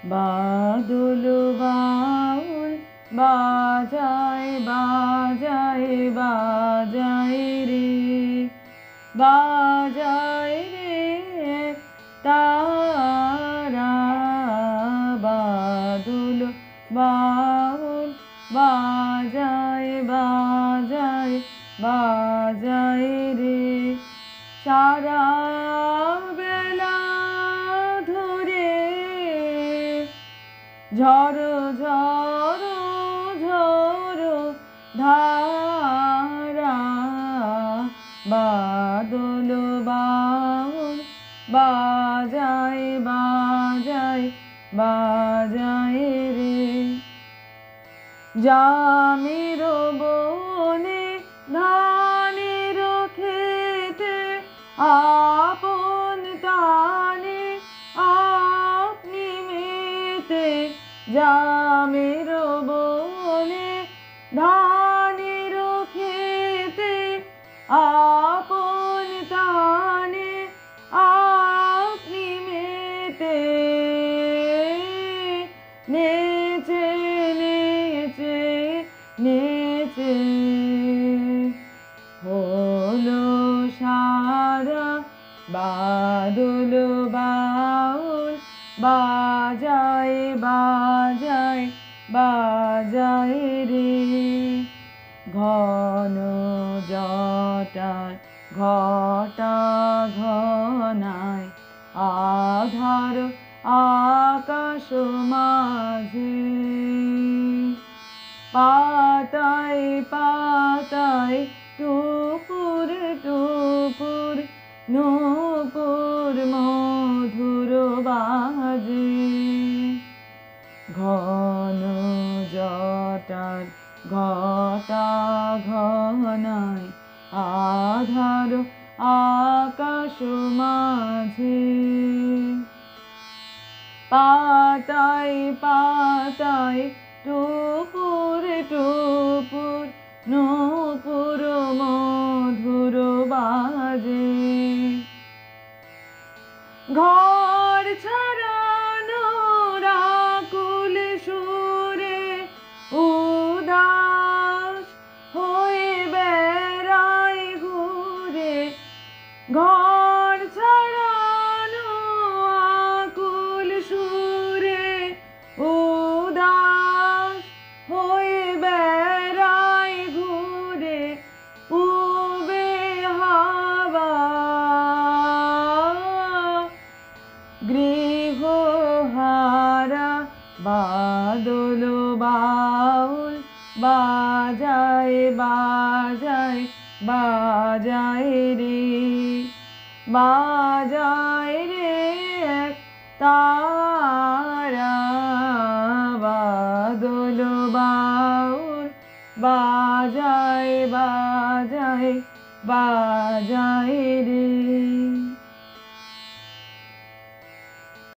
বাদল বাউল বাজায় বাজায় বাজায় রে, বাজায় রে তারা। বাদল বাউল বাজায় বাজায় বাজায় রে, সারা বেলা ধরে ঝড়ো ঝড়ো ঝড়ো ধারা। বাদল বাউল বাজায় বাজায় বাজায় রে, জামের বনে ধানের খেতে আপন তানে আপনি মেতে। জামের বনে ধানের খেতে আপন তানে আপনি মেতে। নেচে নেচে নেচে হলো সারা। বাদল বাউল বাজায় বাজায় বাজায় রে, ঘন জটার ঘটা ঘনায় আধার আকাশ মাঝে। পাতায় পাতায় টুপুর টুপুর নূপুর মধুর বাজে। ঘন জটার ঘটা ঘনায় আধার আকাশ মাঝে। পাতায় পাতায় টুপুর টুপুর নূপুর মধুর বাজে। ঘর ছাড়ানো আকুল সুরে উদাস হয়ে বেড়ায় ঘুরে। ঘর ছাড়ানো আকুল সুরে উদাস হয়ে বেড়ায় ঘুরে। পূবে হাওয়া গৃহহারা। বাদল বাউল বাজায় বাজায় বাজায় রে, বাজায় রে তারা। বাদল বাউল বাজায় বাজায় বাজায় রে।